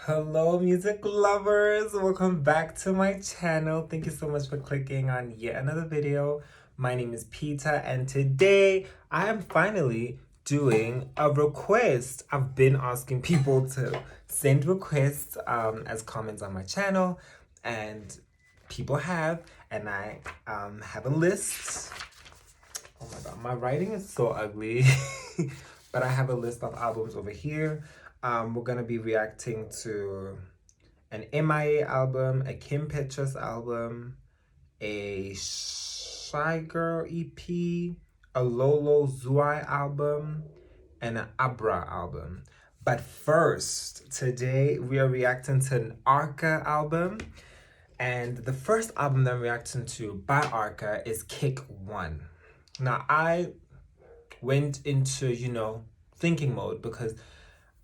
Hello, music lovers! Welcome back to my channel. Thank you so much for clicking on yet another video. My name is Peter, and today I am finally doing a request. I've been asking people to send requests as comments on my channel, and people have, and I have a list. Oh my god, my writing is so ugly. But I have a list of albums over here. We're gonna be reacting to an MIA album, a Kim Petras album, a Shy Girl EP, a Lolo Zouai album, and an Abra album. But first, today we are reacting to an Arca album. And the first album that I'm reacting to by Arca is KiCk 1. Now, I went into, thinking mode because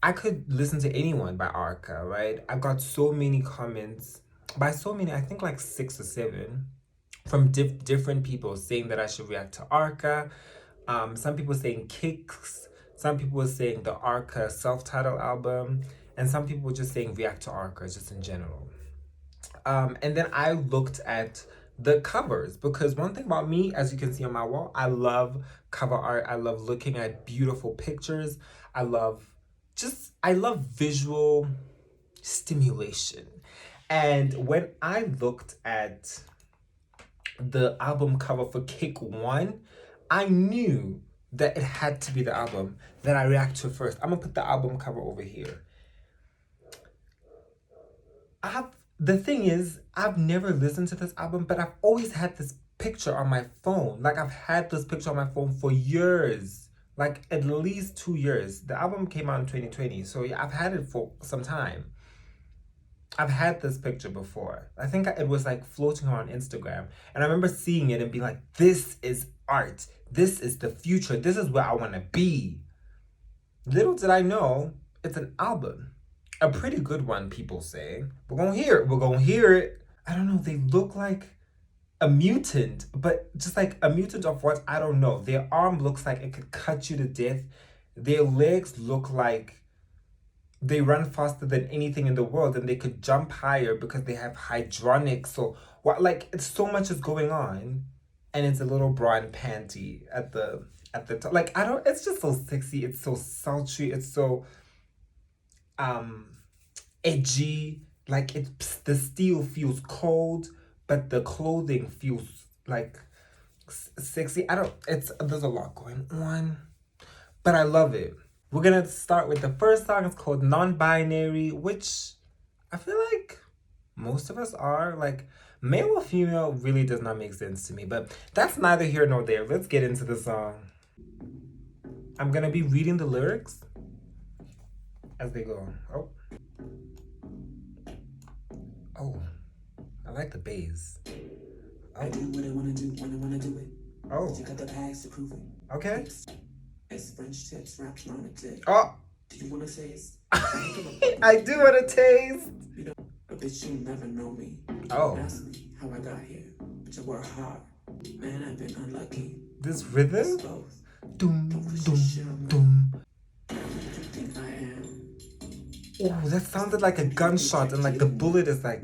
I could listen to anyone by Arca, right? I got so many comments, by so many, I think like 6 or 7, from different people saying that I should react to Arca. Some people saying kicks, some people were saying the Arca self-titled album, and some people were just saying react to Arca just in general. And then I looked at the covers because one thing about me, as you can see on my wall, I love cover art. I love looking at beautiful pictures. I love visual stimulation. And when I looked at the album cover for KiCk 1, I knew that it had to be the album that I react to first. I'm gonna put the album cover over here. The thing is, I've never listened to this album, but I've always had this picture on my phone. Like, I've had this picture on my phone for years. Like, at least 2 years. The album came out in 2020, so yeah, I've had it for some time. I've had this picture before. I think it was like floating around Instagram. And I remember seeing it and being like, this is art. This is the future. This is where I want to be. Little did I know, it's an album. A pretty good one, people say. We're gonna hear it. We're gonna hear it. I don't know. They look like a mutant, but just like a mutant of what? I don't know. Their arm looks like it could cut you to death. Their legs look like they run faster than anything in the world, and they could jump higher because they have hydronics. So what? Like, it's so much is going on, and it's a little bra and panty at the top. Like, I don't. It's just so sexy. It's so sultry. It's so edgy. Like, the steel feels cold, but the clothing feels like sexy. There's a lot going on, but I love it. We're gonna start with the first song. It's called Non-Binary, which I feel like most of us are. Like, male or female really does not make sense to me, but that's neither here nor there. Let's get into the song. I'm gonna be reading the lyrics as they go. Oh, I like the bass. Oh. I do what I wanna do when I wanna do it. Oh. You got the bags to prove it. Okay. It's French tips wrapped around a dick. Oh. Do you wanna taste? I do wanna taste. You know, a bitch, you'll never know me. Oh. Ask me how I got here, but you work hard. Man, I've been unlucky. This rhythm? Doom, doom, doom. Oh, that sounded like a gunshot, and like the bullet is like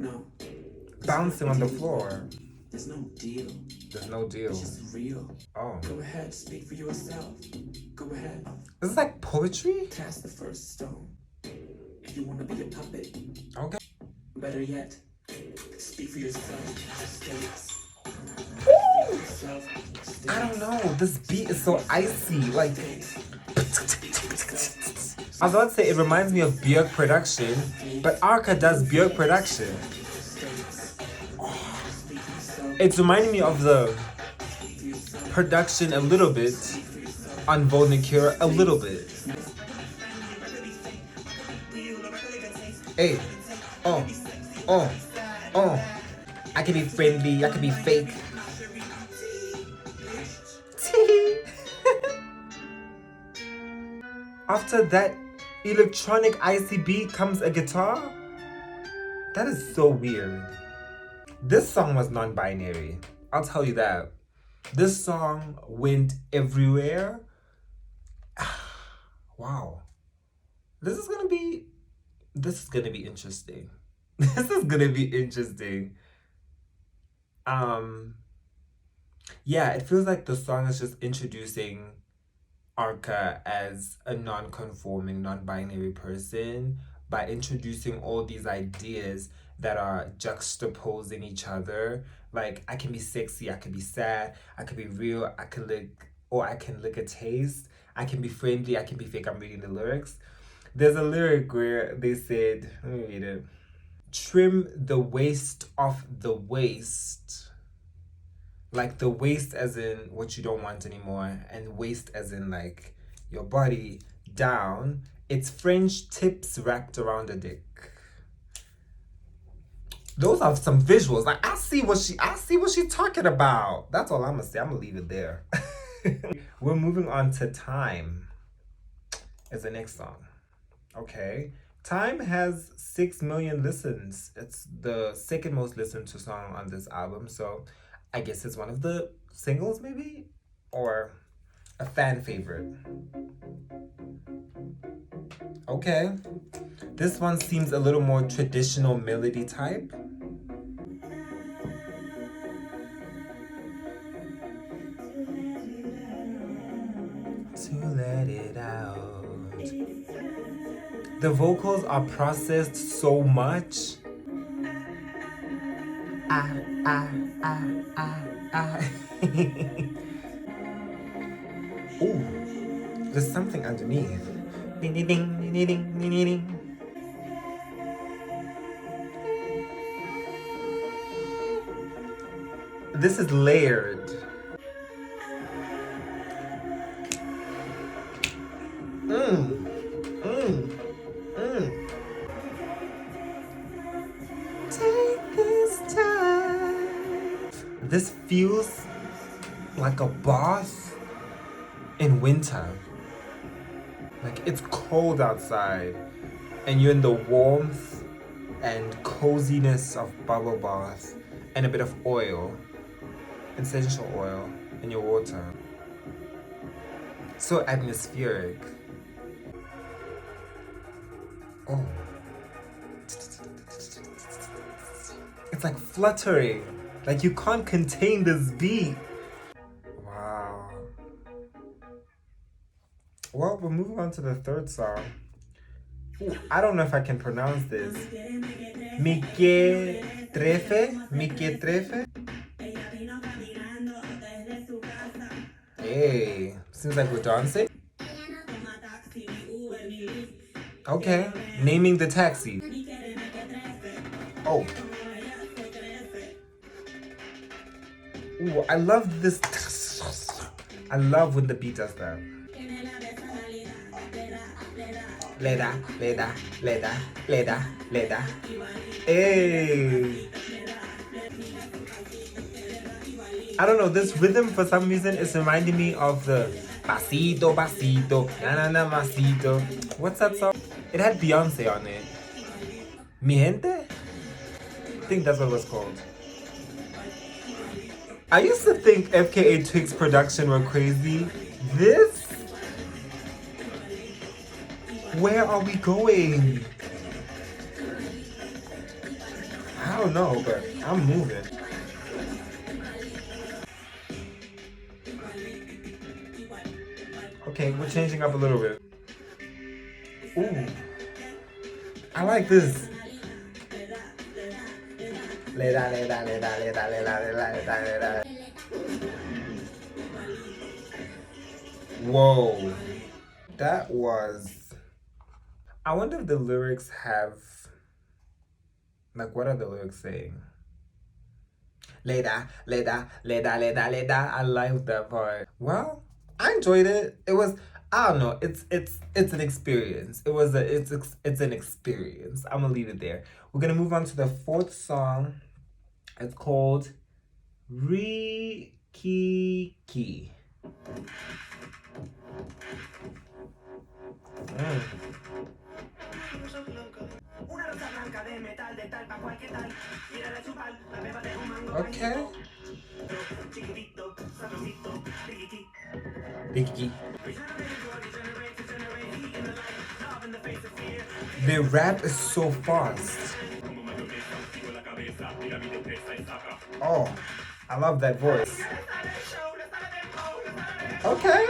bouncing on the floor. There's no deal. There's no deal. It's just real. Oh. Go ahead, speak for yourself. Go ahead. This is like poetry? Cast the first stone. If you want to be a puppet. Okay. Better yet, speak for yourself. Ooh! I don't know. This beat is so icy. Like, I was about to say it reminds me of Björk production, but Arca does Björk production. It's reminding me of the production a little bit on Volnicure, a little bit. Hey, oh. I can be friendly, I can be fake. After that electronic icy beat comes a guitar? That is so weird. This song was non-binary. I'll tell you that. This song went everywhere. Wow. This is gonna be this is gonna be interesting. This is gonna be interesting. Um, yeah, it feels like the song is just introducing Arca as a non-conforming, non-binary person by introducing all these ideas that are juxtaposing each other. Like, I can be sexy, I can be sad, I can be real, I can lick, or I can lick a taste. I can be friendly, I can be fake. I'm reading the lyrics. There's a lyric where they said, let me read it. Trim the waist off the waist. Like the waist as in what you don't want anymore, and waist as in like your body down. It's French tips wrapped around a dick. Those are some visuals. Like I see what she's talking about. That's all I'm gonna say. I'm gonna leave it there. We're moving on to Time as the next song. Okay. Time has 6 million listens. It's the second most listened to song on this album. So I guess it's one of the singles, maybe? Or a fan favorite. Okay. This one seems a little more traditional melody type. To let it out. The vocals are processed so much. Ah, ah, ah, ah, ah. Ooh, there's something underneath. Ding, ding, ding, ding, ding, ding, ding, ding. This is layered. Mmm. Mmm. Mmm. Take this time. This feels like a bath in winter. Like it's cold outside and you're in the warmth and coziness of bubble bath and a bit of oil, essential oil in your water. So atmospheric. Oh. It's like fluttering. Like you can't contain this beat. Wow. Well, we're moving on to the third song. Ooh, I don't know if I can pronounce this. Mique trefe? Mique trefe? Hey, seems like we're dancing. Okay, naming the taxi. Oh. Ooh, I love this. I love when the beat does that. Leda, leda, leda, leda, leda. Hey. I don't know, this rhythm for some reason is reminding me of the pasito, pasito, na na na masito. What's that song? It had Beyonce on it. Mi gente? I think that's what it was called. I used to think FKA Twigs production were crazy. This? Where are we going? I don't know, but I'm moving. Okay, we're changing up a little bit. Ooh. I like this. Whoa. That was... I wonder if the lyrics have... Like, what are the lyrics saying? Leda, leda, leda, leda, leda. I like that part. Well, I enjoyed it. It was... I don't know. It's an experience. It's an experience. I'm gonna leave it there. We're gonna move on to the fourth song. It's called Kiki. Okay. Kicki. their rap is so fast. Oh, I love that voice. Okay.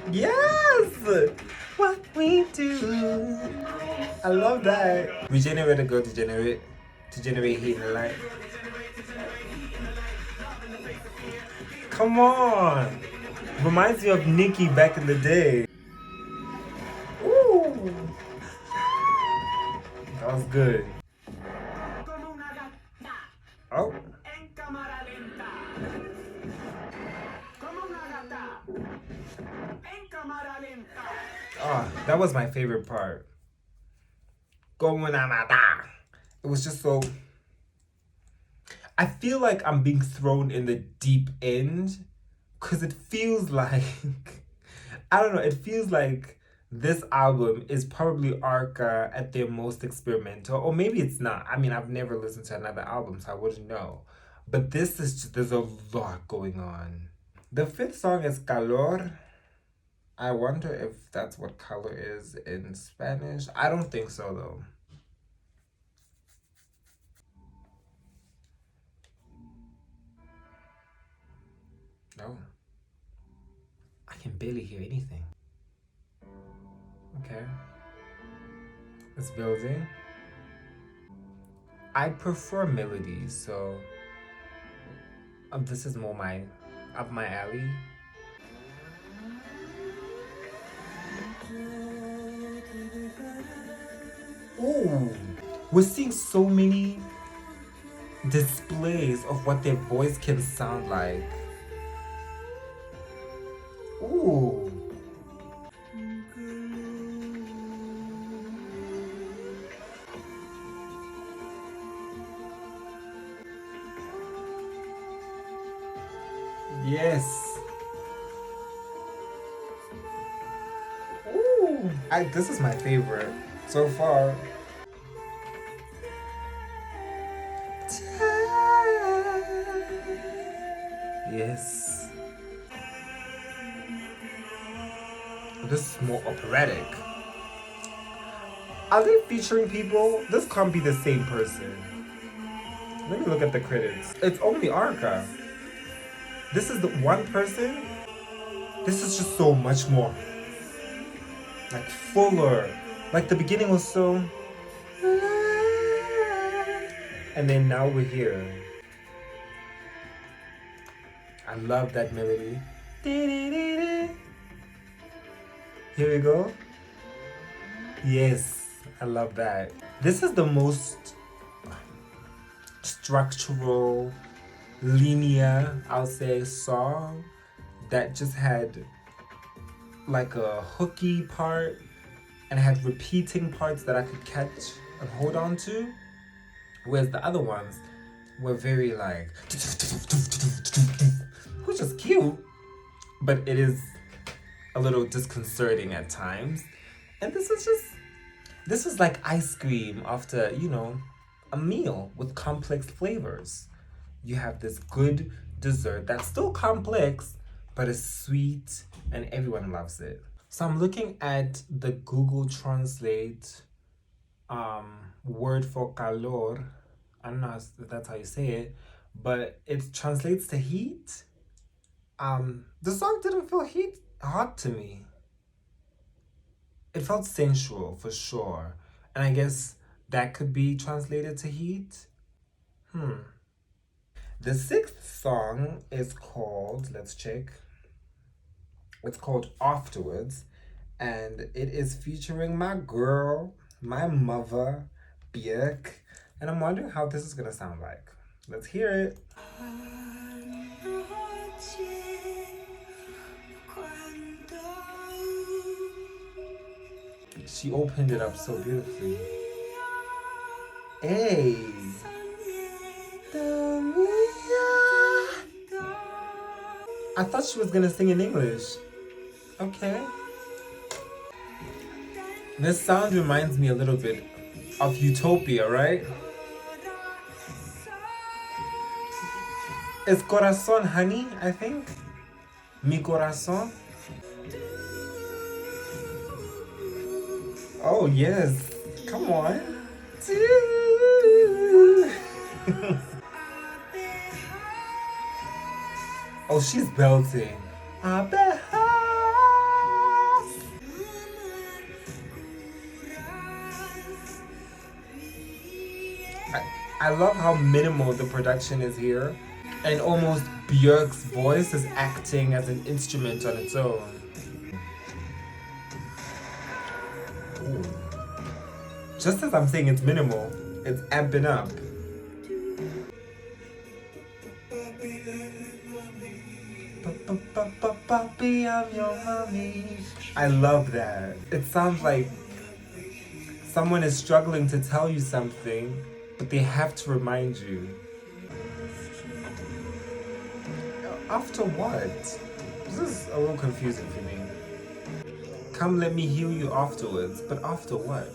Yes! What we do. I love that. Regenerate a girl to generate heat in the light. Come on. Reminds me of Nicki back in the day. Ooh. That was good. Oh. Oh, that was my favorite part. Como una mata. It was just so. I feel like I'm being thrown in the deep end because it feels like. I don't know, it feels like this album is probably Arca at their most experimental, or maybe it's not. I mean, I've never listened to another album, so I wouldn't know. But this is just, there's a lot going on. The fifth song is Calor. I wonder if that's what color is in Spanish. I don't think so, though. No. I can barely hear anything. Okay. It's building. I prefer melodies, so this is more up my alley. Ooh, we're seeing so many displays of what their voice can sound like. Ooh. Yes. Ooh. This is my favorite so far. Yes. This is more operatic. Are they featuring people? This can't be the same person. Let me look at the credits. It's only Arca. This is the one person. This is just so much more. Like fuller. Like the beginning was so. And then now we're here. I love that melody. Here we go. Yes, I love that. This is the most structural, linear, I'll say, song that just had like a hooky part and had repeating parts that I could catch and hold on to. Whereas the other ones were very like, which is cute, but it is a little disconcerting at times. And this is like ice cream after, a meal with complex flavors. You have this good dessert that's still complex, but is sweet and everyone loves it. So I'm looking at the Google Translate word for calor. I don't know if that's how you say it, but it translates to heat. The song didn't feel hot to me. It felt sensual for sure. And I guess that could be translated to heat. The sixth song is called, let's check. It's called Afterwards. And it is featuring my girl, my mother, Björk. And I'm wondering how this is gonna sound like. Let's hear it. She opened it up so beautifully. Hey. I thought she was gonna sing in English. Okay. This sound reminds me a little bit of Utopia, right? It's Corazon, honey, I think. Mi corazón. Oh, yes. Come on. Oh, she's belting. I love how minimal the production is here. And almost Björk's voice is acting as an instrument on its own. Ooh. Just as I'm saying it's minimal, it's amping up. Papi, I'm your mommy. I love that. It sounds like someone is struggling to tell you something, but they have to remind you. After what? This is a little confusing for me. Come let me heal you afterwards, but after what?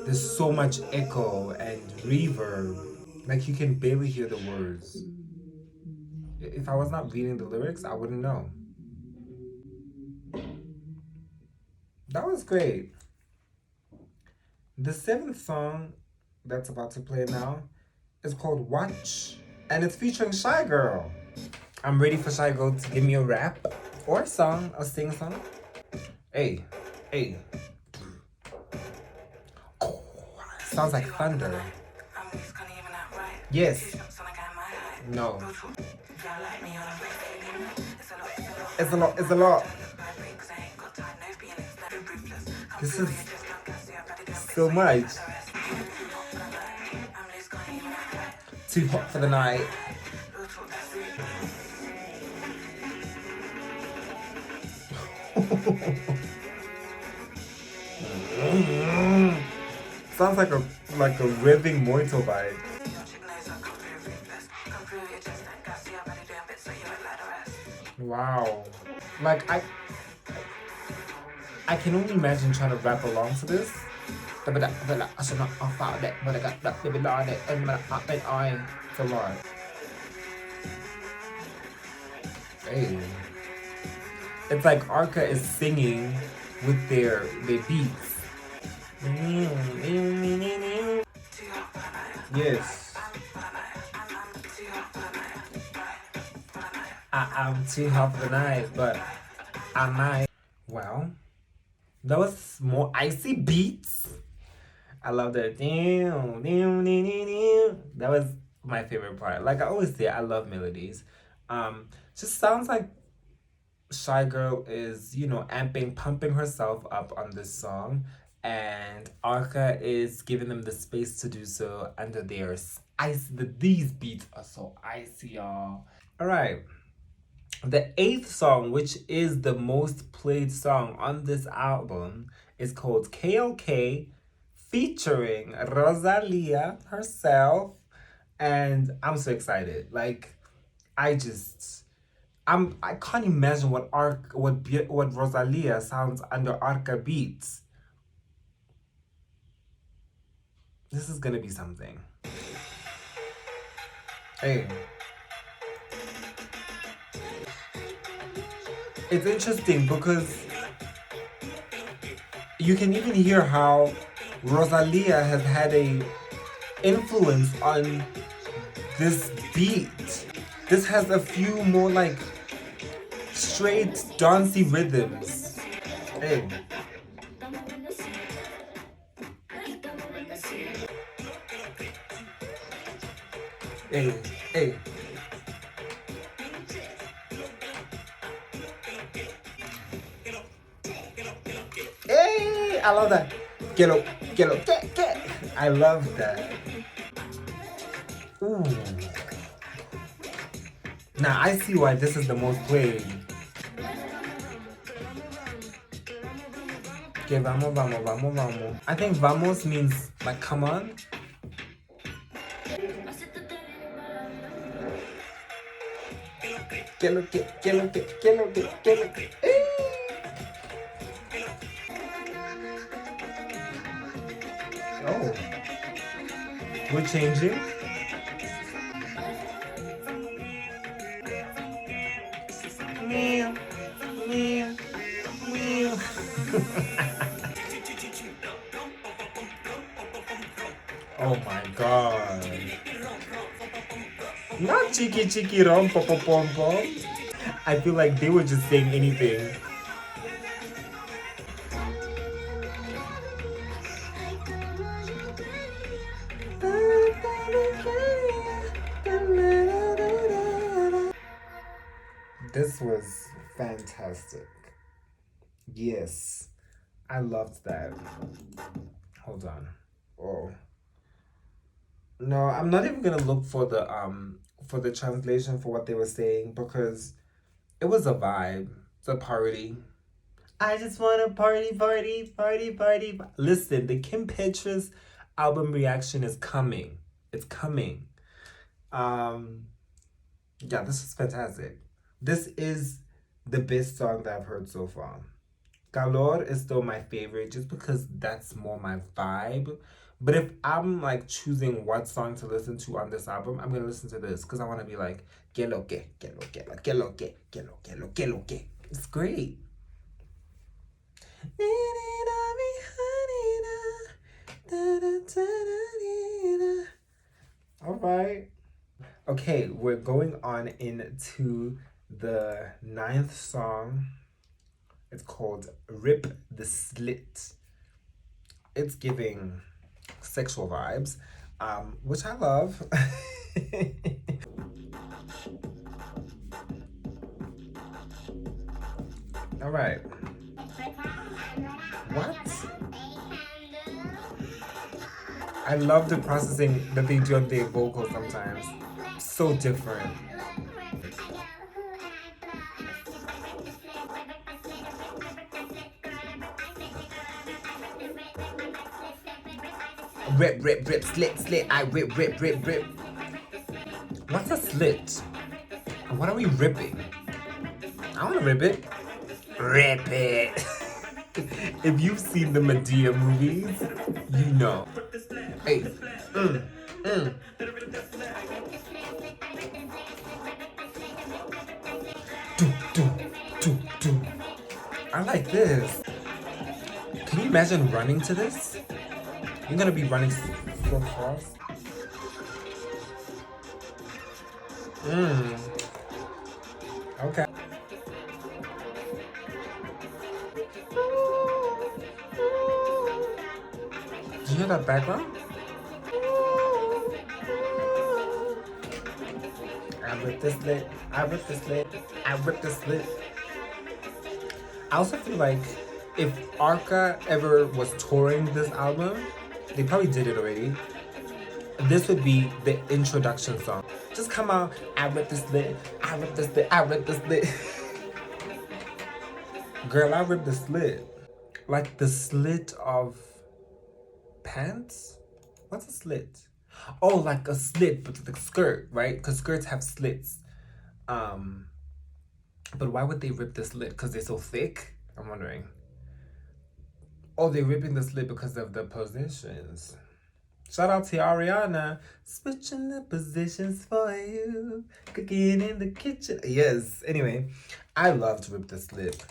There's so much echo and reverb. Like you can barely hear the words. If I was not reading the lyrics, I wouldn't know. That was great. The seventh song that's about to play now is called Watch, and it's featuring Shy Girl. I'm ready for Shy Girl to give me a rap or a song, a sing song. Hey, hey. Oh, sounds like thunder. Yes. No. It's a lot, it's a lot. This is so much. Too hot for the night. Sounds like a revving motorbike. Wow. Like I can only imagine trying to rap along to this. It's a lot. Hey. It's like Arca is singing with their beats. Yes. I'm too hot for the night, but I might. Well, that was more icy beats. I love that. That was my favorite part. Like I always say, I love melodies. Just sounds like Shy Girl is, pumping herself up on this song, and Arca is giving them the space to do so under their ice. These beats are so icy, y'all. All right. The eighth song, which is the most played song on this album, is called KLK, featuring Rosalia herself, and I'm so excited. Like, I can't imagine what Rosalia sounds under Arca beats. This is gonna be something. Hey. It's interesting because you can even hear how Rosalia has had a influence on this beat. This has a few more like straight dancey rhythms. Hey. Hey, hey. Hey, I love that. Get up, get. I love that. Ooh. Now I see why this is the most played. Okay, vamos. I think vamos means like come on. Que lo que. Oh. We're changing. Oh my god. Not chiqui chiqui rom pom pom pom pom. I feel like they were just saying anything. This was fantastic. Yes, I loved that. Hold on. Oh. No, I'm not even gonna look for the translation for what they were saying because it was a vibe. It's a party. I just want to party, party, party, party. Listen, the Kim Petras album reaction is coming. It's coming. Yeah, this is fantastic. This is the best song that I've heard so far. Calor is still my favorite just because that's more my vibe. But if I'm like choosing what song to listen to on this album, I'm gonna listen to this because I want to be like, que lo que, que lo que, que lo que, que lo que, lo que, lo que. It's great. All right. Okay, we're going on into the 9th song. It's called Rip the Slit. It's giving sexual vibes, which I love. All right. What? I love the processing that they do on their vocals sometimes. So different. Rip, rip, rip, slit, slit. I rip, rip, rip, rip. What's a slit? And what are we ripping? I want to rip it. Rip it. If you've seen the Medea movies, you know. Hey. Do, do, do, do. I like this. Can you imagine running to this? You're gonna be running so fast. Okay. Do you hear that background? I ripped this slit. I ripped this slit. I ripped this slit. I also feel like if Arca ever was touring this album, they probably did it already. This would be the introduction song. Just come out, I ripped this slit, I ripped this slit, I ripped this slit. Girl, I ripped the slit. Like the slit of pants? What's a slit? Oh, like a slit, but the skirt, right? Because skirts have slits. But why would they rip the slit? Because they're so thick? I'm wondering. Oh, they're ripping the slit because of the positions. Shout out to Ariana. Switching the positions for you. Cooking in the kitchen. Yes. Anyway, I loved Rip the Slit.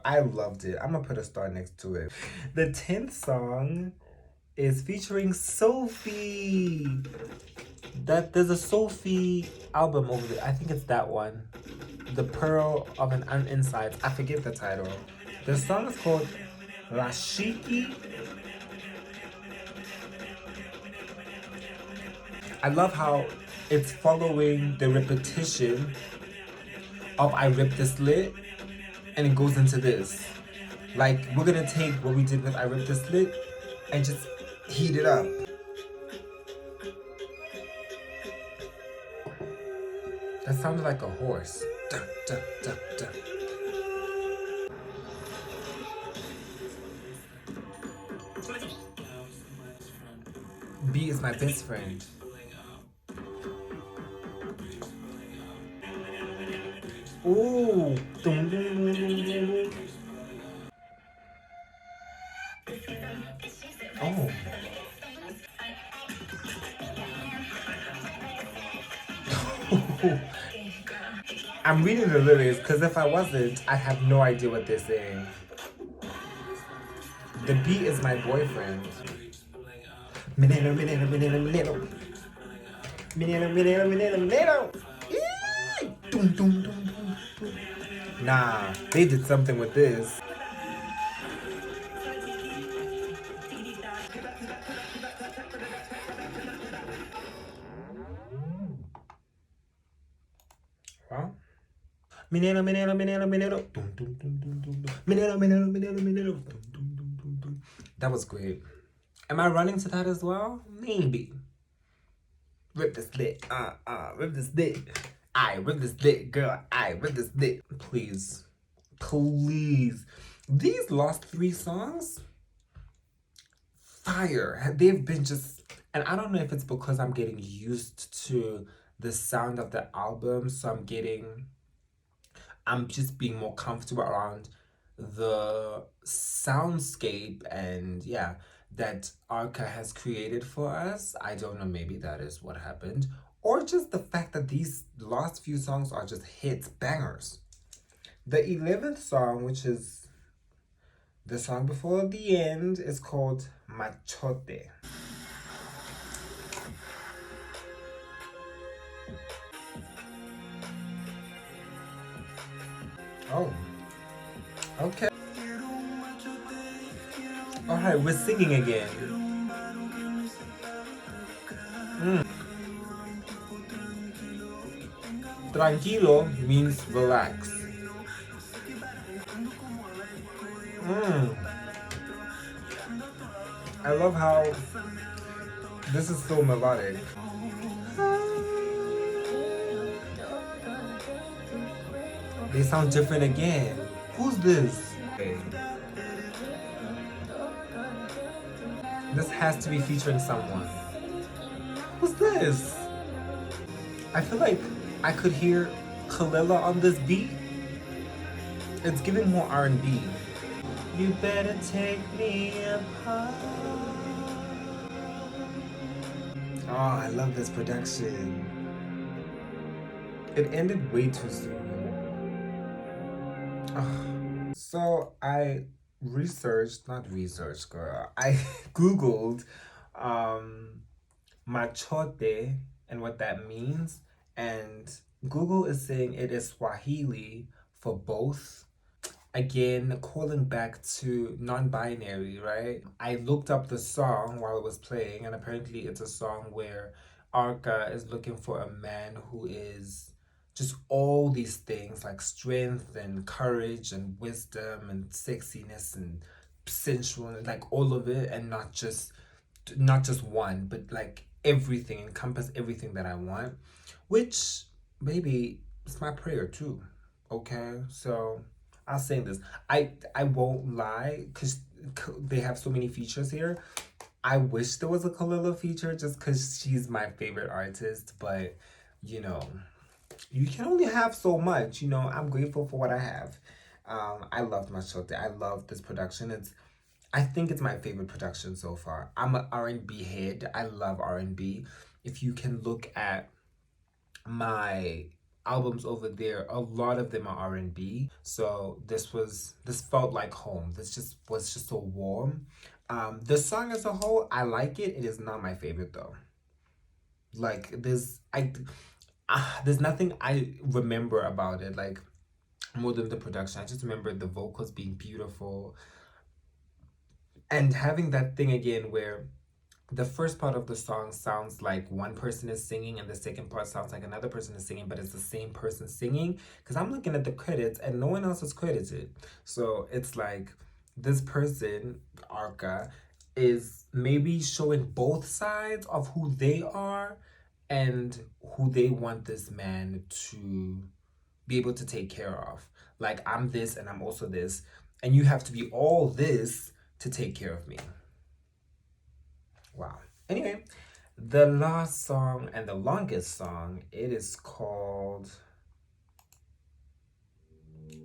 I loved it. I'm gonna put a star next to it. The 10th song is featuring Sophie. There's a Sophie album over there. I think it's that one. The Pearl of an Inside. I forget the title. The song is called La Chiqui. I love how it's following the repetition of I Ripped the Slit, and it goes into this. Like, we're gonna take what we did with I Ripped the Slit and just heat it up. That sounded like a horse. Duh, duh, duh, duh. B is my best friend. Ooh. Dum, dum, dum, dum, dum. Oh. I'm reading the lyrics because if I wasn't, I have no idea what they're saying. The beat is my boyfriend. Minero, minero, minero, minero. Minero, minero, minero, minero. Yee! Dum, dum, dum, dum, dum. Nah, they did something with this. Well, minero, minero, minero, minero. Dum, dum, dum, dum, dum, dum. Minero, minero, minero, minero. Dum, dum, dum, dum, dum. That was great. Am I running to that as well? Maybe. Rip the slit. Rip the slit. I rip the slit, girl. I rip the slit. Please. Please. These last three songs, fire. They've been just, and I don't know if it's because I'm getting used to the sound of the album, so I'm just being more comfortable around the soundscape and yeah, that Arca has created for us. I don't know, maybe that is what happened. Or just the fact that these last few songs are just hits, bangers. The 11th song, which is the song before the end, is called Machote. Oh, okay. Alright, we're singing again. Mm. Tranquilo means relax. Mm. I love how this is so melodic. They sound different again. Who's this? Okay. This has to be featuring someone. Who's this? I feel like I could hear Kalila on this beat. It's giving more R&B. You better take me apart. Oh, I love this production. It ended way too soon. Ugh. So I not researched, girl. I Googled machote and what that means. And Google is saying it is Swahili for both. Again, calling back to non-binary, right? I looked up the song while it was playing, and apparently it's a song where Arca is looking for a man who is just all these things like strength and courage and wisdom and sexiness and sensual, like all of it, and not just one, but like everything, encompass everything that I want, which maybe it's my prayer too. Okay, so I'll say this. I won't lie because they have so many features here. I wish there was a Kalila feature just because she's my favorite artist, but you know, you can only have so much. You know, I'm grateful for what I have. I loved Machote. I love this production. I think it's my favorite production so far. I'm an R&B head. I love R&B. If you can look at my albums over there, a lot of them are R&B. So this felt like home. This just was just so warm. The song as a whole, I like it. It is not my favorite though. Like there's nothing I remember about it like more than the production. I just remember the vocals being beautiful and having that thing again where the first part of the song sounds like one person is singing and the second part sounds like another person is singing, but it's the same person singing. Because I'm looking at the credits and no one else is credited. So it's like this person, Arca, is maybe showing both sides of who they are and who they want this man to be able to take care of. Like, I'm this and I'm also this. And you have to be all this to take care of me. Wow. Anyway, the last song and the longest song, it is called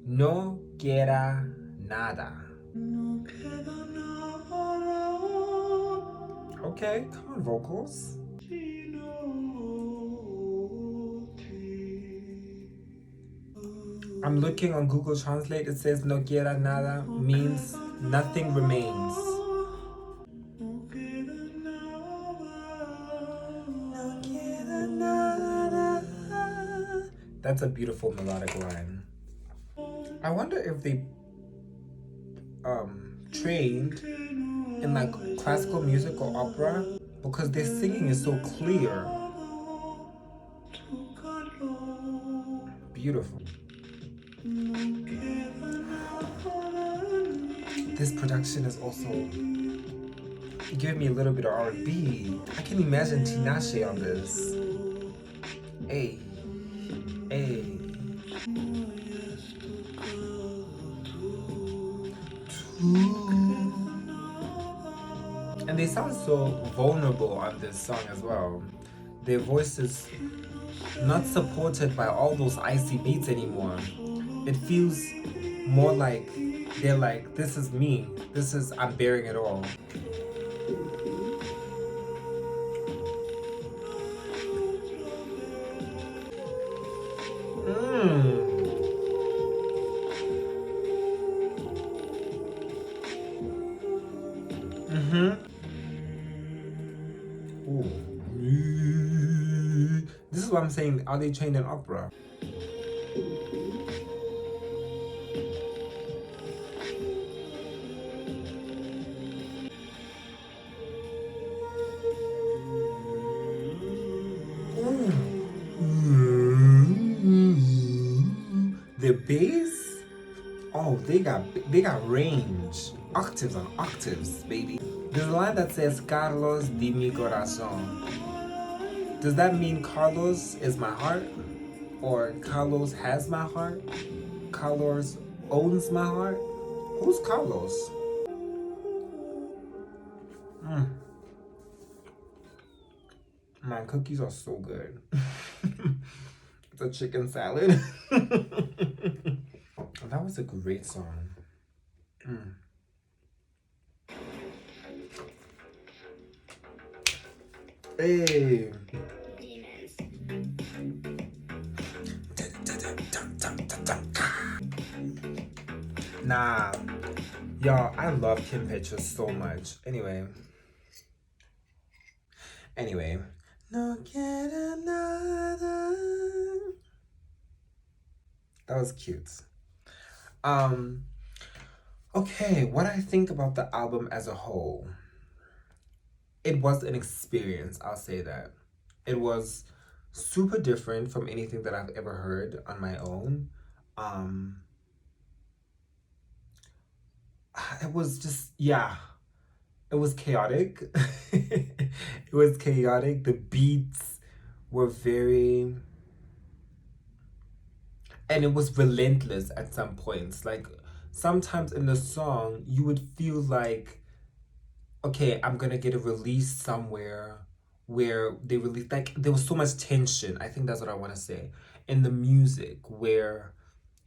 No Quiera Nada. Okay, come on, vocals. I'm looking on Google Translate. It says no quiera nada means Nothing Remains. That's a beautiful melodic line. I wonder if they trained in like classical music or opera, because their singing is so clear. Beautiful. This production is also giving me a little bit of R&B. I can imagine Tinashe on this. Hey, hey. And they sound so vulnerable on this song as well. Their voices not supported by all those icy beats anymore. It feels more like they're like, this is me. I'm bearing it all. Ooh. This is what I'm saying. Are they trained in opera? The bass, oh, they got range, octaves on octaves, baby. There's a line that says Carlos de mi corazón. Does that mean Carlos is my heart, or Carlos has my heart? Carlos owns my heart? Who's Carlos? My cookies are so good. It's a chicken salad. That was a great song. Hey. Nah. Y'all, I love Kim Petras so much. Anyway. No get another. That was cute. Okay, what I think about the album as a whole. It was an experience, I'll say that. It was super different from anything that I've ever heard on my own. It was just, yeah, it was chaotic. It was chaotic. The beats were very, and it was relentless at some points. Like, sometimes in the song, you would feel like, okay, I'm gonna get a release somewhere where they release, like, there was so much tension. I think that's what I want to say in the music, where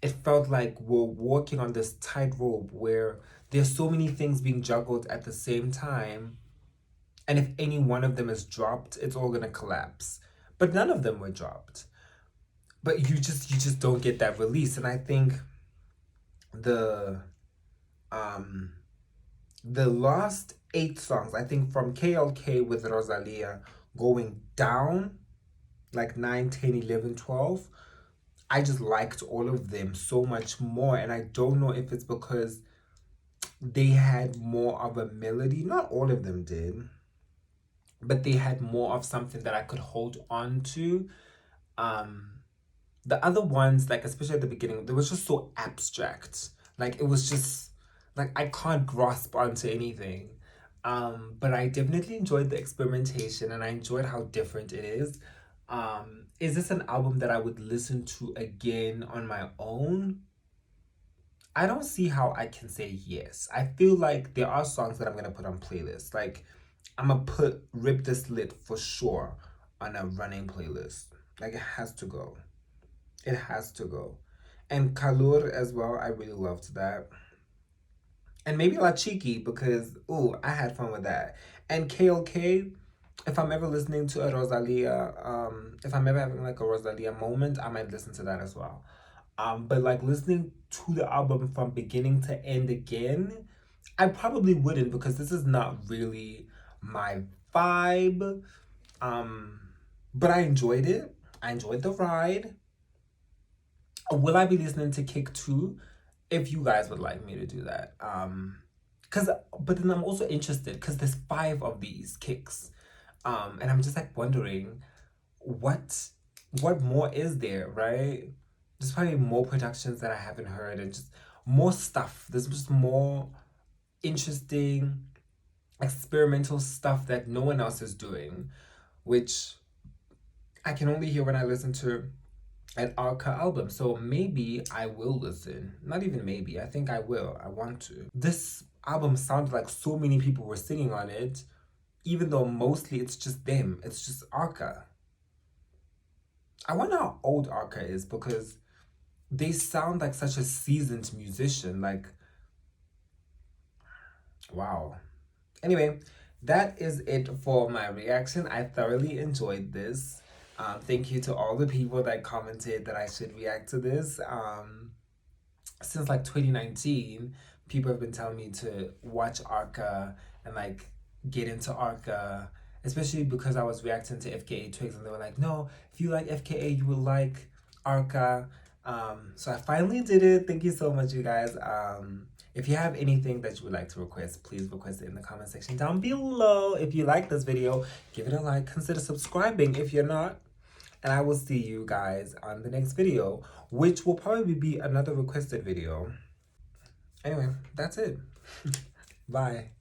it felt like we're walking on this tightrope where there's so many things being juggled at the same time, and if any one of them is dropped, it's all gonna collapse. But none of them were dropped. But you just don't get that release, and I think the last 8 songs, I think from KLK with Rosalia going down, like 9, 10, 11, 12, I just liked all of them so much more. And I don't know if it's because they had more of a melody. Not all of them did, but they had more of something that I could hold on to. The other ones, like especially at the beginning, they was just so abstract. Like, it was just like I can't grasp onto anything. But I definitely enjoyed the experimentation, and I enjoyed how different it is. Is this an album that I would listen to again on my own? I don't see how I can say yes. I feel like there are songs that I'm gonna put on playlists. Like, I'm gonna put Rip the Slit for sure on a running playlist. Like, it has to go. It has to go. And Calor as well, I really loved that. And maybe La Chiqui, because, ooh, I had fun with that. And KLK, if I'm ever listening to a Rosalia, if I'm ever having like a Rosalia moment, I might listen to that as well. But like listening to the album from beginning to end again, I probably wouldn't because this is not really my vibe. But I enjoyed it. I enjoyed the ride. Will I be listening to KiCk too? If you guys would like me to do that. Cause but then I'm also interested because there's 5 of these KiCks. And I'm just like wondering what more is there, right? There's probably more productions that I haven't heard and just more stuff. There's just more interesting experimental stuff that no one else is doing, which I can only hear when I listen to an Arca album. So maybe I will listen. Not even maybe. I think I will. I want to. This album sounded like so many people were singing on it, even though mostly it's just them. It's just Arca. I wonder how old Arca is because they sound like such a seasoned musician. Like, wow. Anyway, that is it for my reaction. I thoroughly enjoyed this. Thank you to all the people that commented that I should react to this. Since like 2019, people have been telling me to watch Arca and like get into Arca, especially because I was reacting to FKA Twigs and they were like, no, if you like FKA, you will like Arca. So I finally did it. Thank you so much, you guys. If you have anything that you would like to request, please request it in the comment section down below. If you like this video, give it a like. Consider subscribing if you're not. And I will see you guys on the next video, which will probably be another requested video. Anyway, that's it. Bye.